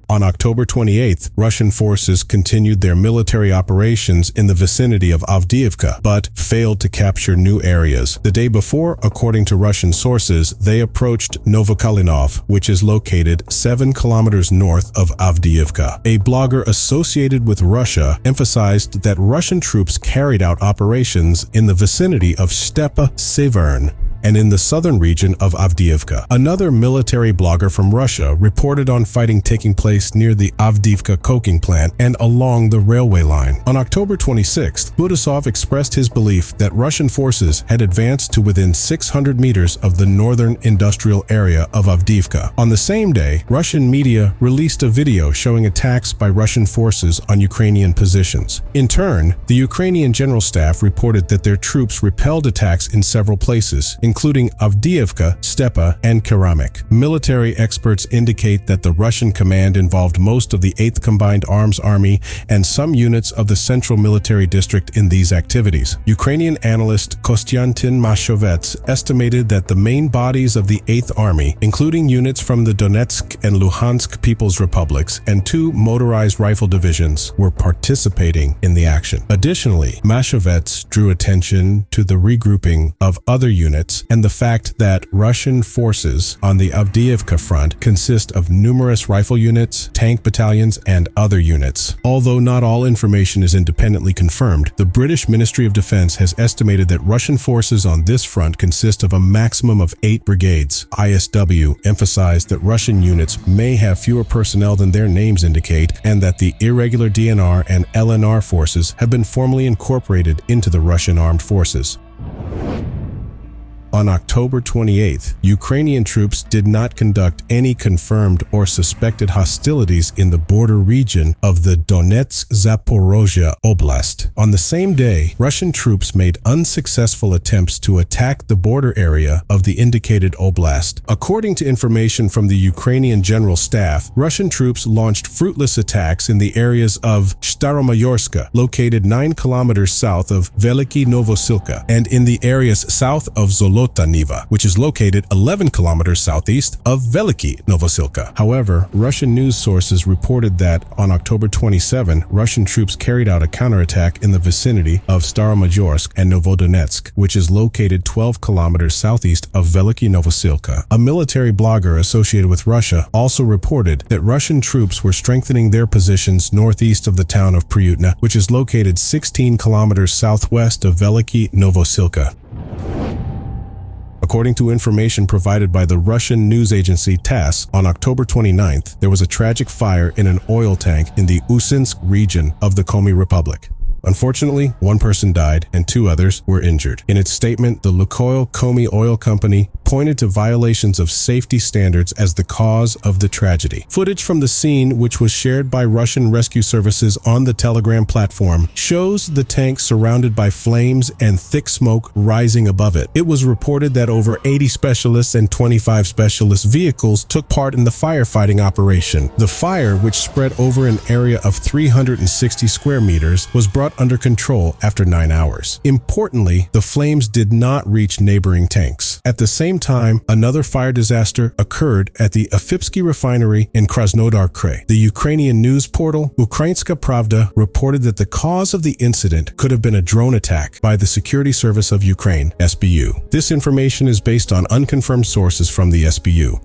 On October 28th, Russian forces continued their military operations in the vicinity of Avdiivka, but failed to capture new areas. The day before, according to Russian sources, they approached Novokalinov, which is located 7 kilometers north of Avdiivka. A blogger associated with Russia emphasized that Russian troops carried out operations in the vicinity of Stepa Severn and in the southern region of Avdiivka. Another military blogger from Russia reported on fighting taking place near the Avdiivka coking plant and along the railway line. On October 26th, Budasov expressed his belief that Russian forces had advanced to within 600 meters of the northern industrial area of Avdiivka. On the same day, Russian media released a video showing attacks by Russian forces on Ukrainian positions. In turn, the Ukrainian General Staff reported that their troops repelled attacks in several places, including Avdiivka, Stepa, and Keramik. Military experts indicate that the Russian command involved most of the 8th Combined Arms Army and some units of the Central Military District in these activities. Ukrainian analyst Kostyantin Mashovets estimated that the main bodies of the 8th Army, including units from the Donetsk and Luhansk People's Republics and 2 motorized rifle divisions, were participating in the action. Additionally, Mashovets drew attention to the regrouping of other units and the fact that Russian forces on the Avdiivka front consist of numerous rifle units, tank battalions, and other units. Although not all information is independently confirmed, the British Ministry of Defense has estimated that Russian forces on this front consist of a maximum of 8 brigades. ISW emphasized that Russian units may have fewer personnel than their names indicate, and that the irregular DNR and LNR forces have been formally incorporated into the Russian armed forces. On October 28th, Ukrainian troops did not conduct any confirmed or suspected hostilities in the border region of the Donetsk-Zaporozhye Oblast. On the same day, Russian troops made unsuccessful attempts to attack the border area of the indicated oblast. According to information from the Ukrainian General Staff, Russian troops launched fruitless attacks in the areas of Staromayorska, located 9 kilometers south of Veliky Novosilka, and in the areas south of Zolotaniva, which is located 11 kilometers southeast of Veliky Novosilka. However, Russian news sources reported that on October 27, Russian troops carried out a counterattack in the vicinity of Staromayorsk and Novodonetsk, which is located 12 kilometers southeast of Veliky Novosilka. A military blogger associated with Russia also reported that Russian troops were strengthening their positions northeast of the town of Pryutna, which is located 16 kilometers southwest of Veliky Novosilka. According to information provided by the Russian news agency TASS, on October 29th, there was a tragic fire in an oil tank in the Usinsk region of the Komi Republic. Unfortunately, 1 person died and 2 others were injured. In its statement, the Lukoil Komi Oil Company pointed to violations of safety standards as the cause of the tragedy. Footage from the scene, which was shared by Russian rescue services on the Telegram platform, shows the tank surrounded by flames and thick smoke rising above it. It was reported that over 80 specialists and 25 specialist vehicles took part in the firefighting operation. The fire, which spread over an area of 360 square meters, was brought under control after 9 hours. Importantly, the flames did not reach neighboring tanks. At the same time, another fire disaster occurred at the Afipsky refinery in Krasnodar Krai. The Ukrainian news portal Ukrainska Pravda reported that the cause of the incident could have been a drone attack by the Security Service of Ukraine, SBU. This information is based on unconfirmed sources from the SBU.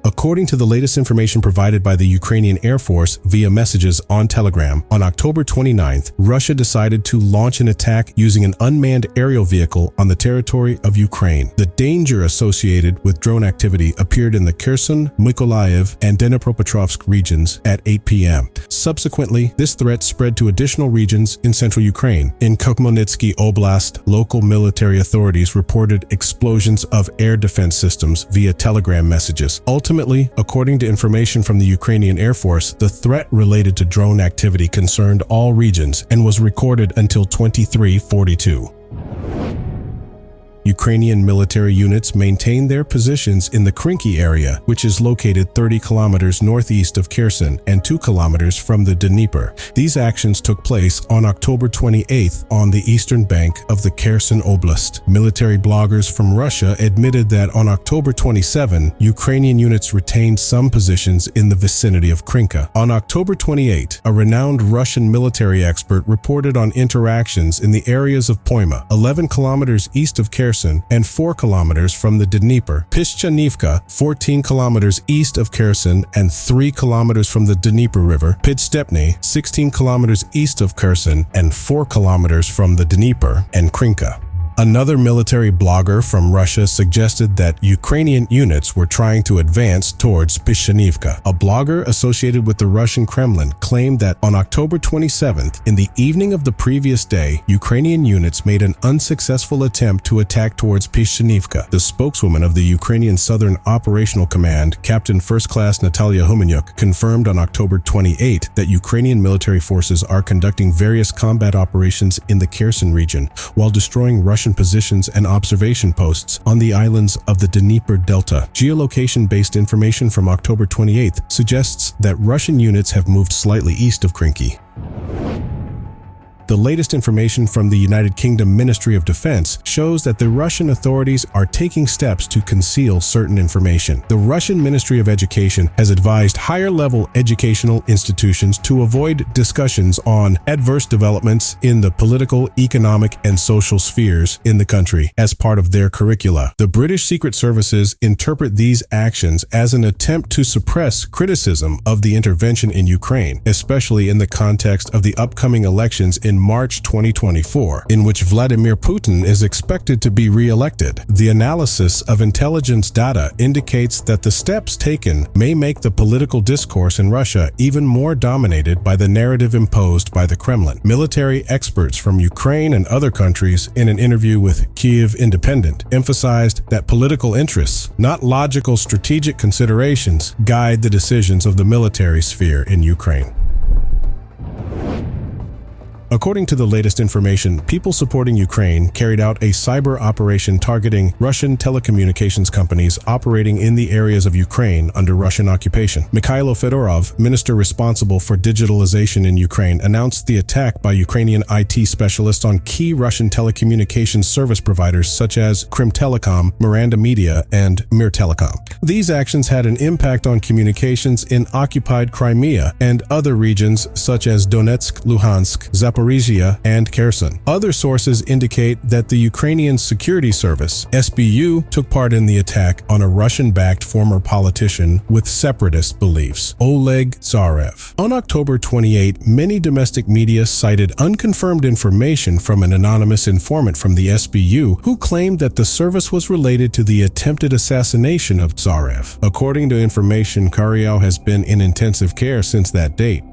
According to the latest information provided by the Ukrainian Air Force via messages on Telegram, on October 29th, Russia decided to launch an attack using an unmanned aerial vehicle on the territory of Ukraine. The danger associated with drone activity appeared in the Kherson, Mykolaiv, and Dnipropetrovsk regions at 8 p.m. Subsequently, this threat spread to additional regions in central Ukraine. In Khmelnytsky Oblast, local military authorities reported explosions of air defense systems via Telegram messages. Ultimately, according to information from the Ukrainian Air Force, the threat related to drone activity concerned all regions and was recorded until 23:42. Ukrainian military units maintain their positions in the Krynki area, which is located 30 kilometers northeast of Kherson and 2 kilometers from the Dnieper. These actions took place on October 28th on the eastern bank of the Kherson Oblast. Military bloggers from Russia admitted that on October 27, Ukrainian units retained some positions in the vicinity of Krynka. On October 28, a renowned Russian military expert reported on interactions in the areas of Poyma, 11 kilometers east of Kherson and 4 kilometers from the Dnieper, Pishchanivka, 14 kilometers east of Kherson and 3 kilometers from the Dnieper River, Pidstepne, 16 kilometers east of Kherson and 4 kilometers from the Dnieper, and Krynka. Another military blogger from Russia suggested that Ukrainian units were trying to advance towards Pishchanivka. A blogger associated with the Russian Kremlin claimed that on October 27th, in the evening of the previous day, Ukrainian units made an unsuccessful attempt to attack towards Pishchanivka. The spokeswoman of the Ukrainian Southern Operational Command, Captain First Class Natalia Humanyuk, confirmed on October 28 that Ukrainian military forces are conducting various combat operations in the Kherson region while destroying Russian positions and observation posts on the islands of the Dnieper Delta. Geolocation-based information from October 28th suggests that Russian units have moved slightly east of Krynki. The latest information from the United Kingdom Ministry of Defense shows that the Russian authorities are taking steps to conceal certain information. The Russian Ministry of Education has advised higher-level educational institutions to avoid discussions on adverse developments in the political, economic, and social spheres in the country as part of their curricula. The British Secret Services interpret these actions as an attempt to suppress criticism of the intervention in Ukraine, especially in the context of the upcoming elections in March 2024, in which Vladimir Putin is expected to be re-elected. The analysis of intelligence data indicates that the steps taken may make the political discourse in Russia even more dominated by the narrative imposed by the Kremlin. Military experts from Ukraine and other countries, in an interview with Kyiv Independent, emphasized that political interests, not logical strategic considerations, guide the decisions of the military sphere in Ukraine. According to the latest information, people supporting Ukraine carried out a cyber operation targeting Russian telecommunications companies operating in the areas of Ukraine under Russian occupation. Mikhailo Fedorov, minister responsible for digitalization in Ukraine, announced the attack by Ukrainian IT specialists on key Russian telecommunications service providers such as Krim Telecom, Miranda Media, and Mir Telecom. These actions had an impact on communications in occupied Crimea and other regions such as Donetsk, Luhansk, Zaporizhia, and Kherson. Other sources indicate that the Ukrainian Security Service, SBU, took part in the attack on a Russian-backed former politician with separatist beliefs, Oleg Zarev. On October 28, many domestic media cited unconfirmed information from an anonymous informant from the SBU who claimed that the service was related to the attempted assassination of Zarev. According to information, Karyao has been in intensive care since that date.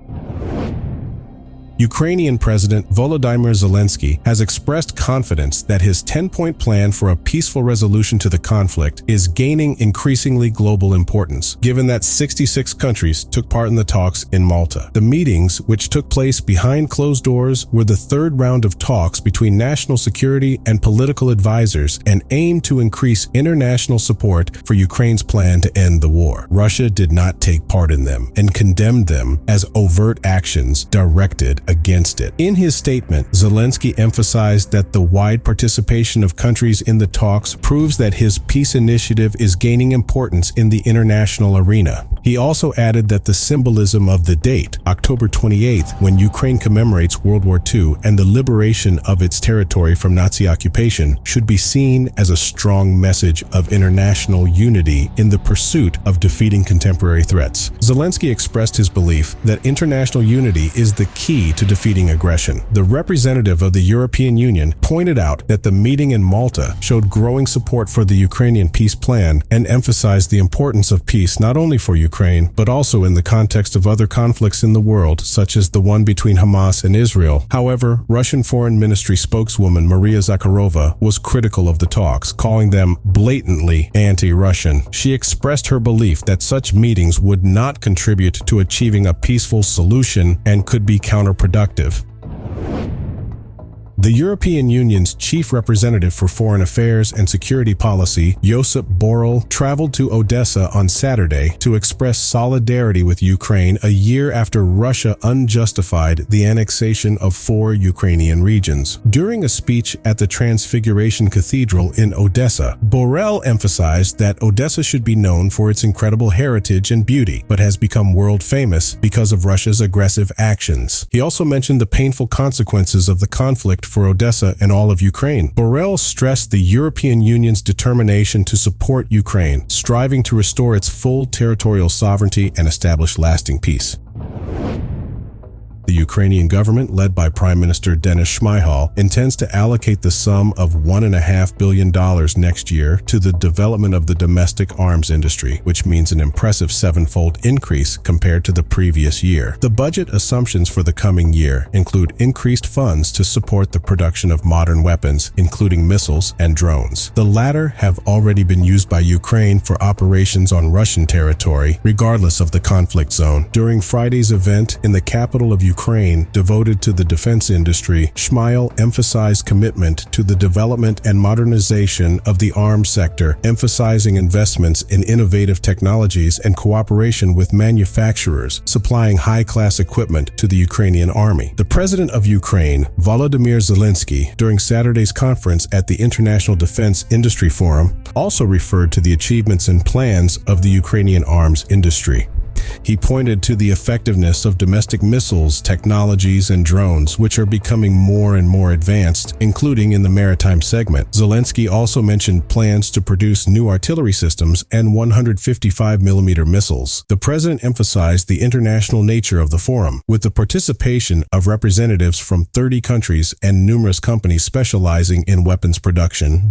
Ukrainian President Volodymyr Zelensky has expressed confidence that his 10-point plan for a peaceful resolution to the conflict is gaining increasingly global importance, given that 66 countries took part in the talks in Malta. The meetings, which took place behind closed doors, were the third round of talks between national security and political advisors and aimed to increase international support for Ukraine's plan to end the war. Russia did not take part in them and condemned them as overt actions directed against it. In his statement, Zelensky emphasized that the wide participation of countries in the talks proves that his peace initiative is gaining importance in the international arena. He also added that the symbolism of the date, October 28th, when Ukraine commemorates World War II and the liberation of its territory from Nazi occupation, should be seen as a strong message of international unity in the pursuit of defeating contemporary threats. Zelensky expressed his belief that international unity is the key to defeating aggression. The representative of the European Union pointed out that the meeting in Malta showed growing support for the Ukrainian peace plan and emphasized the importance of peace not only for Ukraine, but also in the context of other conflicts in the world, such as the one between Hamas and Israel. However, Russian Foreign Ministry spokeswoman Maria Zakharova was critical of the talks, calling them blatantly anti-Russian. She expressed her belief that such meetings would not contribute to achieving a peaceful solution and could be counterproductive. The European Union's chief representative for foreign affairs and security policy, Josip Boral, traveled to Odessa on Saturday to express solidarity with Ukraine a year after Russia unjustified the annexation of 4 Ukrainian regions. During a speech at the Transfiguration Cathedral in Odessa, Boral emphasized that Odessa should be known for its incredible heritage and beauty, but has become world famous because of Russia's aggressive actions. He also mentioned the painful consequences of the conflict for Odessa and all of Ukraine. Boral stressed the European Union's determination to support Ukraine, striving to restore its full territorial sovereignty and establish lasting peace. The Ukrainian government, led by Prime Minister Denis Shmyhal, intends to allocate the sum of $1.5 billion next year to the development of the domestic arms industry, which means an impressive 7-fold increase compared to the previous year. The budget assumptions for the coming year include increased funds to support the production of modern weapons, including missiles and drones. The latter have already been used by Ukraine for operations on Russian territory, regardless of the conflict zone. During Friday's event in the capital of Ukraine devoted to the defense industry, Shmyhal emphasized commitment to the development and modernization of the arms sector, emphasizing investments in innovative technologies and cooperation with manufacturers, supplying high-class equipment to the Ukrainian army. The president of Ukraine, Volodymyr Zelensky, during Saturday's conference at the International Defense Industry Forum, also referred to the achievements and plans of the Ukrainian arms industry. He pointed to the effectiveness of domestic missiles, technologies, and drones, which are becoming more and more advanced, including in the maritime segment. Zelensky also mentioned plans to produce new artillery systems and 155mm missiles. The president emphasized the international nature of the forum, with the participation of representatives from 30 countries and numerous companies specializing in weapons production.